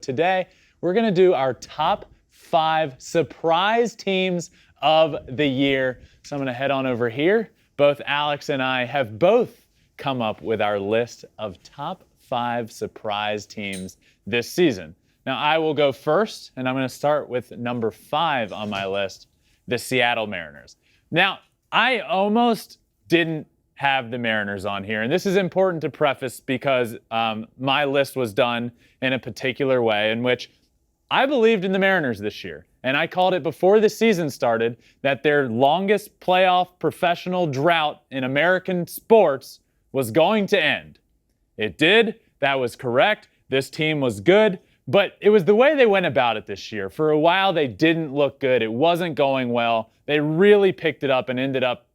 today we're going to do our top 5 surprise teams of the year. So I'm going to head on over here. Both Alex and I have both come up with our list of top 5 surprise teams this season. Now I will go first, and I'm going to start with number 5 on my list, the Seattle Mariners. Now, I almost didn't have the Mariners on here, and this is important to preface because my list was done in a particular way in which I believed in the Mariners this year, and I called it before the season started that their longest playoff professional drought in American sports was going to end. It did. That was correct. This team was good, but it was the way they went about it this year. For a while, they didn't look good. It wasn't going well. They really picked it up and ended up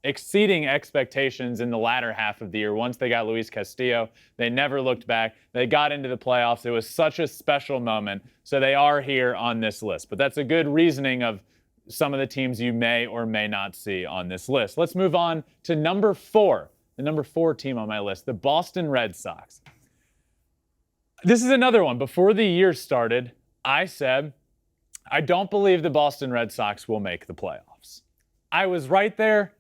exceeding expectations in the latter half of the year. Once they got Luis Castillo, they never looked back. They got into the playoffs. It was such a special moment. So they are here on this list. But that's a good reasoning of some of the teams you may or may not see on this list. Let's move on to number 4, the number 4 team on my list, the Boston Red Sox. This is another one. Before the year started, I said, I don't believe the Boston Red Sox will make the playoffs. I was right there,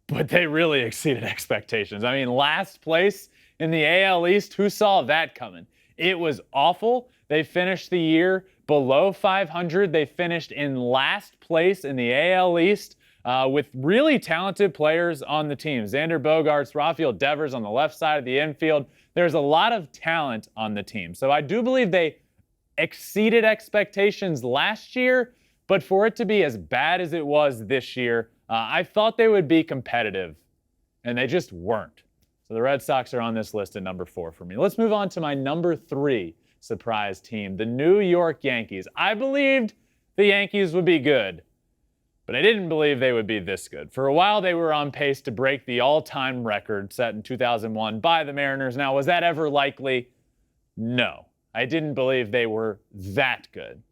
but they really exceeded expectations. I mean, last place in the AL East, who saw that coming? It was awful. They finished the year below 500. They finished in last place in the AL East with really talented players on the team. Xander Bogaerts, Rafael Devers on the left side of the infield. There's a lot of talent on the team. So I do believe they exceeded expectations last year, but for it to be as bad as it was this year, I thought they would be competitive, and they just weren't. So the Red Sox are on this list at number 4 for me. Let's move on to my number 3 surprise team, the New York Yankees. I believed the Yankees would be good, but I didn't believe they would be this good. For a while, they were on pace to break the all-time record set in 2001 by the Mariners. Now, was that ever likely? No. I didn't believe they were that good.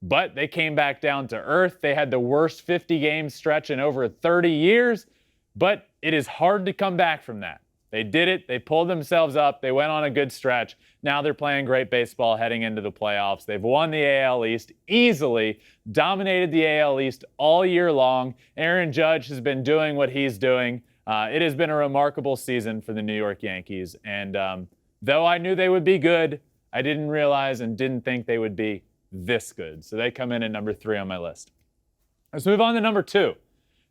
But they came back down to earth. They had the worst 50-game stretch in over 30 years, but it is hard to come back from that. They did it. They pulled themselves up. They went on a good stretch. Now they're playing great baseball heading into the playoffs. They've won the AL East easily, dominated the AL East all year long. Aaron Judge has been doing what he's doing. It has been a remarkable season for the New York Yankees. And though I knew they would be good, I didn't realize and didn't think they would be this good. So they come in at number 3 on my list. Let's move on to number 2,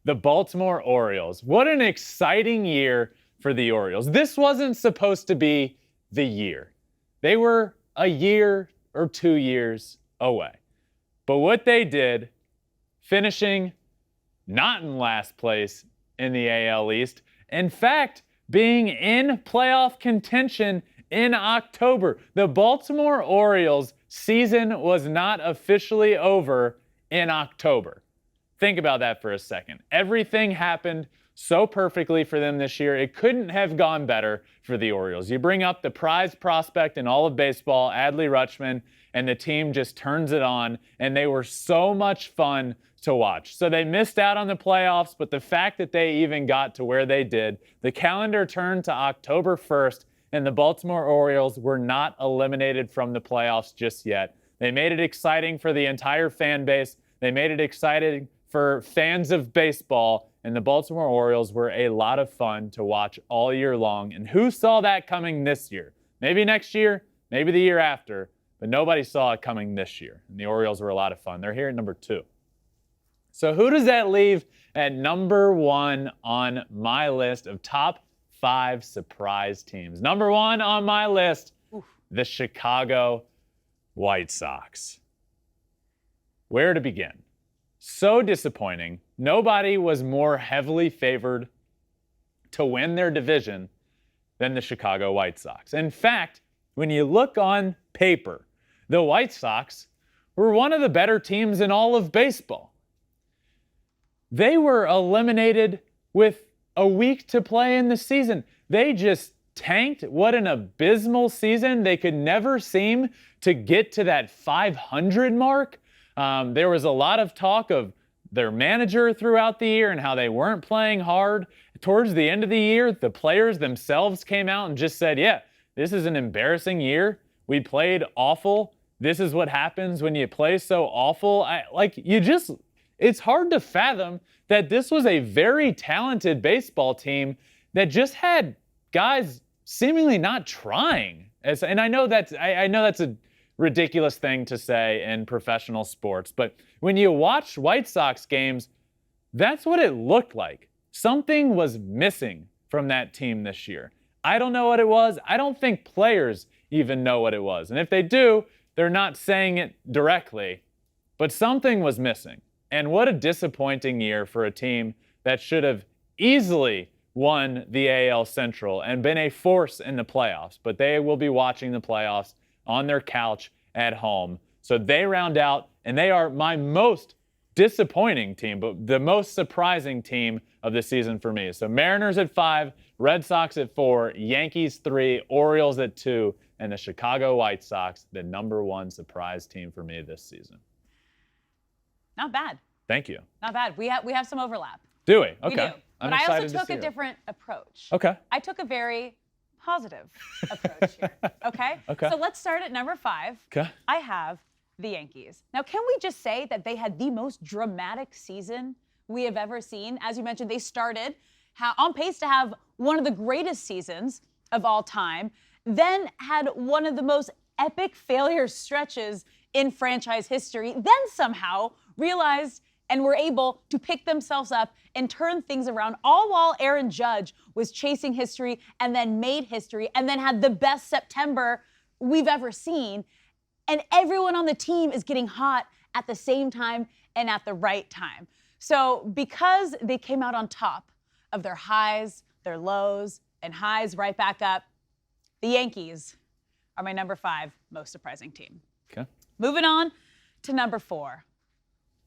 the Baltimore Orioles. What an exciting year for the Orioles. This wasn't supposed to be the year. They were a year or 2 years away. But what they did, finishing not in last place in the AL East, in fact, being in playoff contention in October. The Baltimore Orioles season was not officially over in October. Think about that for a second. Everything happened so perfectly for them this year. It couldn't have gone better for the Orioles. You bring up the prize prospect in all of baseball, Adley Rutschman, and the team just turns it on, and they were so much fun to watch. So they missed out on the playoffs, but the fact that they even got to where they did, the calendar turned to October 1st, and the Baltimore Orioles were not eliminated from the playoffs just yet. They made it exciting for the entire fan base. They made it exciting for fans of baseball, and the Baltimore Orioles were a lot of fun to watch all year long. And who saw that coming this year? Maybe next year, maybe the year after, but nobody saw it coming this year. And the Orioles were a lot of fun. They're here at number 2. So who does that leave at number 1 on my list of top 5 surprise teams? Number 1 on my list, the Chicago White Sox. Where to begin? So disappointing. Nobody was more heavily favored to win their division than the Chicago White Sox. In fact, when you look on paper, the White Sox were one of the better teams in all of baseball. They were eliminated with a week to play in the season. They just tanked. What an abysmal season. They could never seem to get to that 500 mark. There was a lot of talk of their manager throughout the year and how they weren't playing hard. Towards the end of the year, the players themselves came out and just said, yeah, this is an embarrassing year. We played awful. this is what happens when you play so awful. It's hard to fathom that this was a very talented baseball team that just had guys seemingly not trying. And I know that's a ridiculous thing to say in professional sports, but when you watch White Sox games, that's what it looked like. Something was missing from that team this year. I don't know what it was. I don't think players even know what it was. And if they do, they're not saying it directly, but something was missing. And what a disappointing year for a team that should have easily won the AL Central and been a force in the playoffs. But they will be watching the playoffs on their couch at home. So they round out, and they are my most disappointing team, but the most surprising team of the season for me. So Mariners at 5, Red Sox at 4, Yankees 3, Orioles at 2, and the Chicago White Sox, the number 1 surprise team for me this season. Not bad. Thank you. Not bad. We have some overlap. Do we? Okay. We do. I'm but I excited also took to see a different approach. Okay. I took a very positive approach here. Okay? Okay. So let's start at number 5. Okay. I have the Yankees. Now, can we just say that they had the most dramatic season we have ever seen? As you mentioned, they started on pace to have one of the greatest seasons of all time, then had one of the most epic failure stretches in franchise history, then somehow realized and were able to pick themselves up and turn things around, all while Aaron Judge was chasing history and then made history and then had the best September we've ever seen. And everyone on the team is getting hot at the same time and at the right time. So because they came out on top of their highs, their lows, and highs right back up, the Yankees are my number 5 most surprising team. Okay. Moving on to number 4.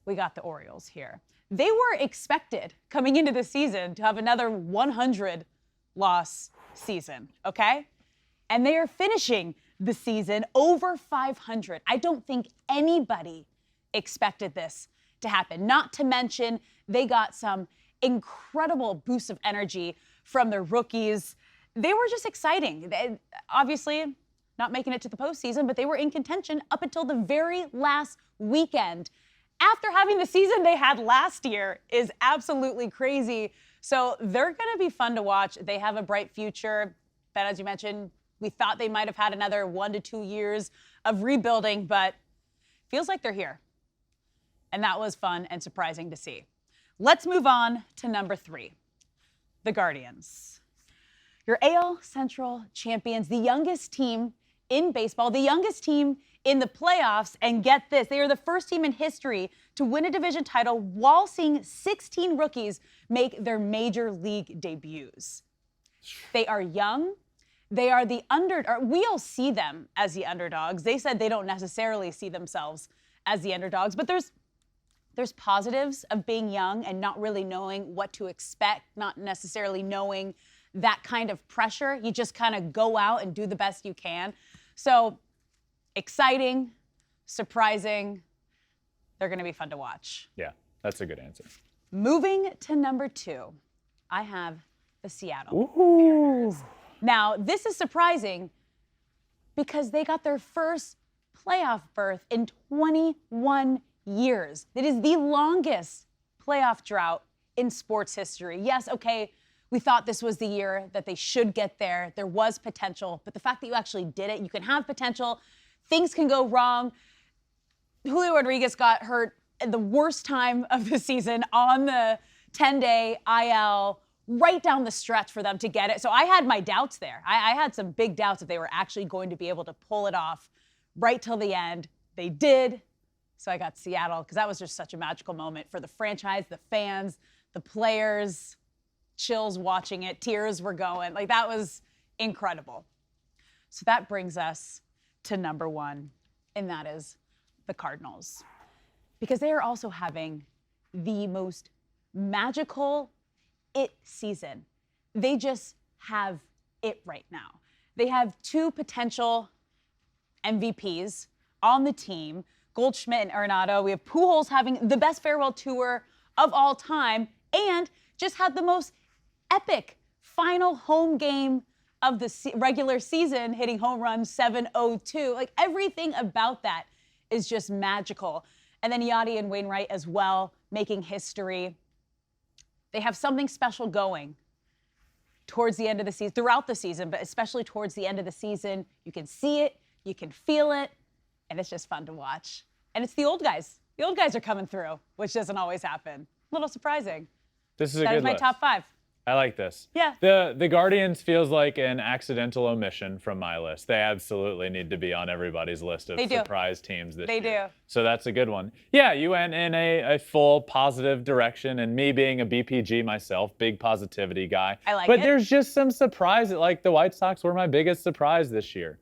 We got the Orioles here. They were expected coming into the season to have another 100-loss season, okay? And they are finishing the season over 500. I don't think anybody expected this to happen. Not to mention, they got some incredible boosts of energy from their rookies. They were just exciting. Obviously, not making it to the postseason, but they were in contention up until the very last weekend. After having the season they had last year is absolutely crazy. So they're going to be fun to watch. They have a bright future. But as you mentioned, we thought they might have had another 1 to 2 years of rebuilding, but feels like they're here. And that was fun and surprising to see. Let's move on to number 3, the Guardians. Your AL Central champions, the youngest team in baseball, the youngest team in the playoffs, and get this, they are the first team in history to win a division title while seeing 16 rookies make their major league debuts. They are young. They are the we all see them as the underdogs. They said they don't necessarily see themselves as the underdogs, but there's positives of being young and not really knowing what to expect, not necessarily knowing that kind of pressure. You just kind of go out and do the best you can. So exciting, surprising. They're going to be fun to watch. Yeah, that's a good answer. Moving to number 2, I have the Seattle Mariners. Now, this is surprising because they got their first playoff berth in 21 years. It is the longest playoff drought in sports history. Yes, okay, we thought this was the year that they should get there. There was potential, but the fact that you actually did it, you can have potential. Things can go wrong. Julio Rodriguez got hurt at the worst time of the season on the 10-day IL, right down the stretch for them to get it. So I had my doubts there. I had some big doubts that they were actually going to be able to pull it off right till the end. They did. So I got Seattle because that was just such a magical moment for the franchise, the fans, the players, chills watching it, tears were going. Like, that was incredible. So that brings us to number 1, and that is the Cardinals. Because they are also having the most magical season. They just have it right now. They have 2 potential MVPs on the team, Goldschmidt and Arenado. We have Pujols having the best farewell tour of all time and just had the most epic final home game of the regular season, hitting home runs 702. Like everything about that is just magical. And then Yachty and Wainwright as well, making history. They have something special going towards the end of the season, throughout the season, but especially towards the end of the season. You can see it, you can feel it, and it's just fun to watch. And it's the old guys. The old guys are coming through, which doesn't always happen. A little surprising. This is a That good is my list. top 5. I like this. Yeah. The Guardians feels like an accidental omission from my list. They absolutely need to be on everybody's list of They do. surprise teams this year. They do. So that's a good one. Yeah, you went in a full positive direction, and me being a BPG myself, big positivity guy. I like but it. there's just some surprise. Like the White Sox were my biggest surprise this year.